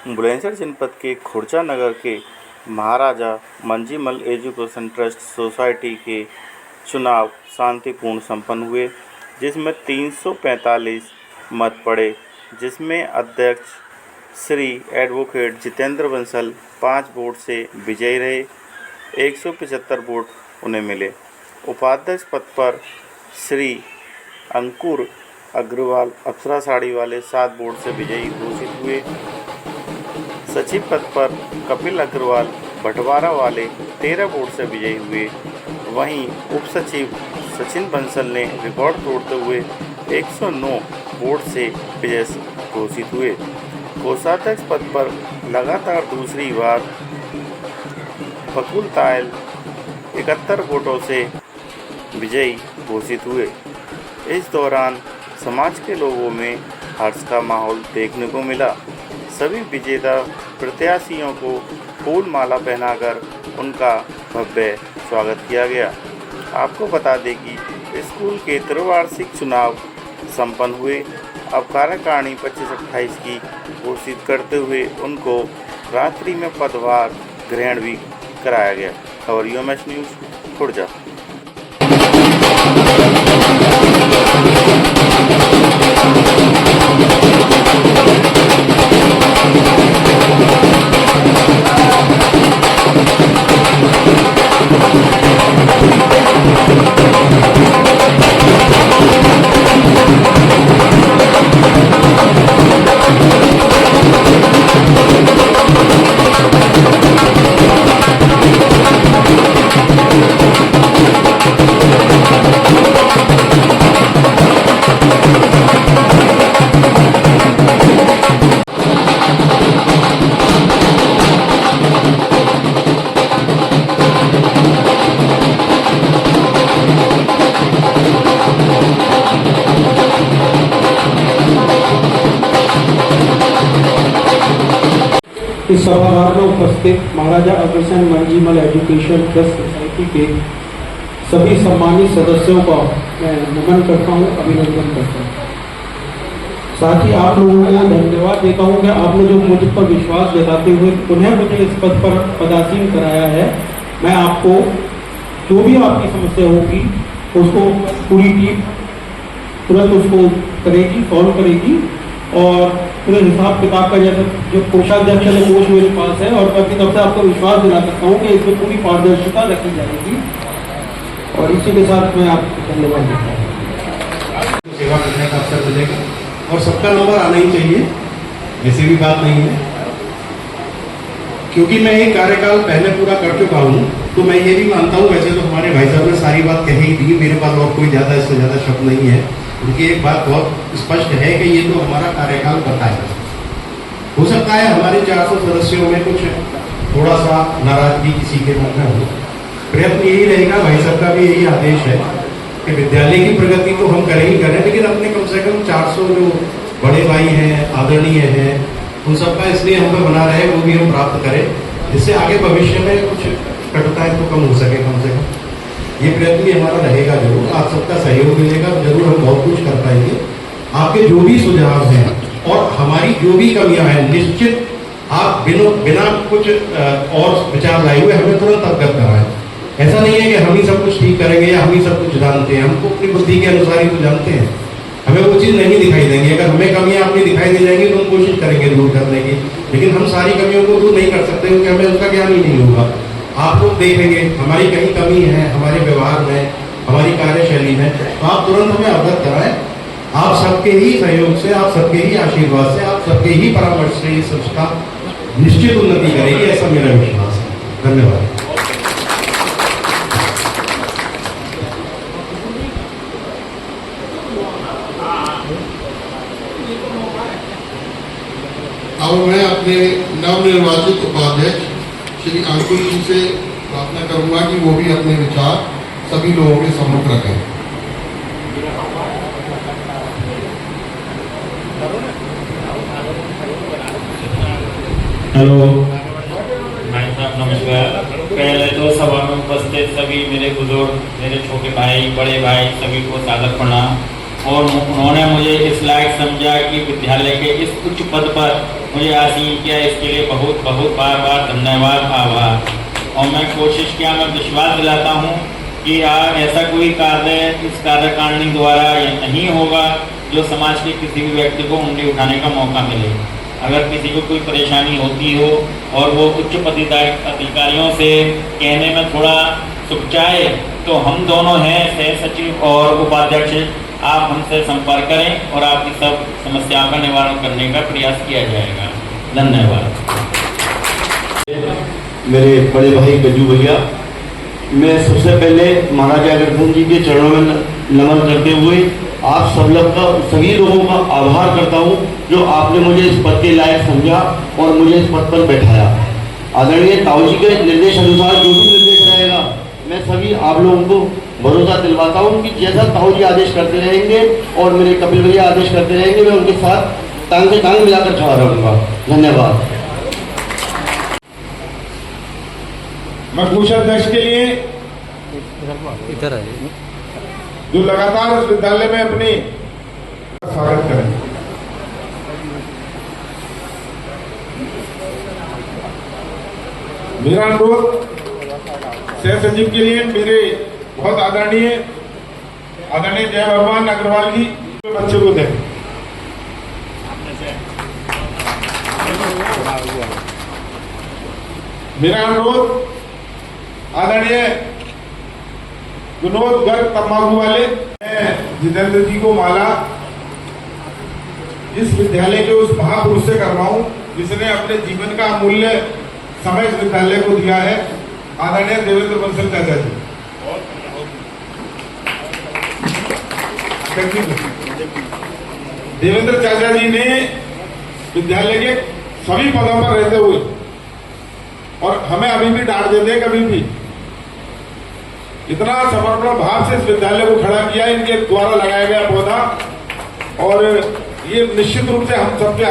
बुलंदशहर जनपद के खुर्जा नगर के महाराजा मंजीमल एजुकेशन ट्रस्ट सोसाइटी के चुनाव शांतिपूर्ण संपन्न हुए, जिसमें 345 मत पड़े, जिसमें अध्यक्ष श्री एडवोकेट जितेंद्र बंसल 5 वोट से विजयी रहे। 175 वोट उन्हें मिले। उपाध्यक्ष पद पर श्री अंकुर अग्रवाल अप्सरा साड़ी वाले 7 वोट से विजयी घोषित हुए। सचिव पद पर कपिल अग्रवाल भटवारा वाले 13 वोट से विजयी हुए। वहीं उप सचिव सचिन बंसल ने रिकॉर्ड तोड़ते हुए 109 वोट से विजय घोषित हुए। कोषाध्यक्ष पद पर लगातार दूसरी बार बकुल तायल 71 वोटों से विजयी घोषित हुए। इस दौरान समाज के लोगों में हर्ष का माहौल देखने को मिला। सभी विजेता प्रत्याशियों को फूल माला पहनाकर उनका भव्य स्वागत किया गया। आपको बता दें कि स्कूल के त्रिवार्षिक चुनाव संपन्न हुए। अब कार्यकारिणी 25-28 की घोषित करते हुए उनको रात्रि में पदभार ग्रहण भी कराया गया। खबर UMS न्यूज़ खुर्जा। इस सभागार में उपस्थित Maharaja Agrasen मंजीमल education trust society के सभी सम्मानित सदस्यों का मैं नमन करता हूँ, अभिनंदन करता हूँ। साथ ही आप लोगों को धन्यवाद देता हूँ कि आपने जो मुझ पर विश्वास जताते हुए पुनः मुझे इस पद पर पदासीन कराया है। मैं आपको जो भी आपकी समस्या होगी उसको पूरी टीम तुरंत उसको करेगी, सॉल्व करेगी और पूरे हिसाब किताब का जैसे जो कोषाध्यक्ष है कोष मेरे पास है और मैं अपनी तरफ से आपको विश्वास दिला सकता हूँ कि इसमें पूरी पारदर्शिता रखी जाएगी। और इसी के साथ मैं आपको धन्यवाद देता हूँ। सेवा करने का अवसर मिलेगा और सबका नंबर आना ही चाहिए, ऐसी भी बात नहीं है। क्योंकि मैं एक कार्यकाल पहले पूरा कर चुका हूँ तो मैं ये भी मानता हूँ, वैसे तो हमारे भाई साहब ने सारी बात कही दी, मेरे पास और कोई ज़्यादा इससे ज़्यादा शब्द नहीं है। उनकी एक बात बहुत स्पष्ट है कि ये तो हमारा कार्यकाल बताया। हो सकता है हमारे 400 सदस्यों में कुछ थोड़ा सा नाराजगी किसी के मन में हो। प्रयत्न यही रहेगा, भाई साहब का भी यही आदेश है कि विद्यालय की प्रगति तो हम करें ही करें, लेकिन अपने कम से कम 400 जो बड़े भाई हैं, आदरणीय हैं, उन सबका इसलिए हम पे बना रहे वो भी हम प्राप्त करें, जिससे आगे भविष्य में कुछ कटुताएं तो कम हो सके। कम से कम ये प्रयत्न भी हमारा रहेगा जरूर। आप सबका सहयोग मिलेगा, जरूर हम बहुत कुछ कर पाएंगे। आपके जो भी सुझाव हैं और हमारी जो भी कमियां हैं, निश्चित आप बिना कुछ और विचार लाए हुए हमें तुरंत अवगत कराएं। ऐसा नहीं है कि हम ही सब कुछ ठीक करेंगे या हम ही सब कुछ जानते हैं। हमको अपनी बुद्धि के अनुसार ही तो जानते हैं, हमें वो चीज़ नहीं दिखाई देंगी। अगर हमें कमियां अपनी दिखाई दे जाएंगी तो हम कोशिश करेंगे दूर करने की, लेकिन हम सारी कमियों को दूर नहीं कर सकते क्योंकि हमें उसका ज्ञान ही नहीं होगा। आप लोग देखेंगे हमारी कहीं कमी है, हमारे व्यवहार में, हमारी कार्यशैली में, तो आप तुरंत हमें अवगत कराएं। आप सबके ही सहयोग से, आप सबके ही आशीर्वाद से, आप सबके ही परामर्श से ये संस्था निश्चित उन्नति करेगी, ऐसा मेरा विश्वास है। धन्यवाद। अब मैं अपने नवनिर्वाचित उपाध्यक्ष श्री अंकुर जी से प्रार्थना करूंगा कि वो भी अपने विचार सभी लोगों के सम्मुख रखें। हेलो भाई साहब नमस्कार। पहले तो सभा में उपस्थित सभी मेरे बुजुर्ग, मेरे छोटे भाई, बड़े भाई, सभी को सादर प्रणाम। और उन्होंने मुझे इस लायक समझा कि विद्यालय के इस उच्च पद पर मुझे आसीन किया। इसके लिए बहुत बहुत बार बार धन्यवाद, आभार। और मैं कोशिश किया, मैं विश्वास दिलाता हूँ कि ऐसा कोई कार्य इस कार्यकारिणी द्वारा नहीं होगा जो समाज के किसी भी व्यक्ति को उंगली उठाने का मौका मिले। अगर किसी को कोई परेशानी होती हो और वो उच्च अधिकारियों से कहने में थोड़ा सुखचाए तो हम दोनों हैं, सह सचिव और उपाध्यक्ष, आप हमसे संपर्क करें और आपकी सब समस्याओं का निवारण करने का प्रयास किया जाएगा। धन्यवाद। मेरे बड़े भाई गज्जू भैया, मैं सबसे पहले महाराजा अग्रसेन जी के चरणों में नमन करते हुए आप सब लोग का, सभी लोगों का आभार करता हूँ जो आपने मुझे इस पद के लायक समझा और मुझे इस पद पर बैठाया। आदरणीय ताऊ जी के निर्देश अनुसार जो भी निर्देश रहेगा, मैं सभी आप लोगों को भरोसा दिलवाता हूँ कि जैसा ताऊ जी आदेश करते रहेंगे और मेरे कपिल भैया आदेश करते रहेंगे, मैं उनके साथ टांग से टांग मिलाकर खड़ा रहूँगा। धन्यवाद। मैं कोषाध्यक्ष के लिए इधर है जो लगातार इस विद्यालय में अपनी स्वागत करें। मेरा अनुरोध सह सचिव के लिए मेरे बहुत आदरणीय जय भगवान अग्रवाल जी बच्चे को दें। मेरा अनुरोध आदरणीय विनोद गर्ग तम्बाकू वाले जितेंद्र जी को माला इस विद्यालय के उस महापुरुष से करवाऊं जिसने अपने जीवन का अमूल्य समय इस विद्यालय को दिया है, आदरणीय देवेंद्र बंसल चाचा जी। देवेंद्र चाचा जी ने विद्यालय के सभी पदों पर रहते हुए और हमें अभी भी डांट देते हैं, कभी भी इतना समर्पण भाव से इस विद्यालय को खड़ा किया, इनके द्वारा लगाया गया पौधा, और ये निश्चित रूप से हम सबके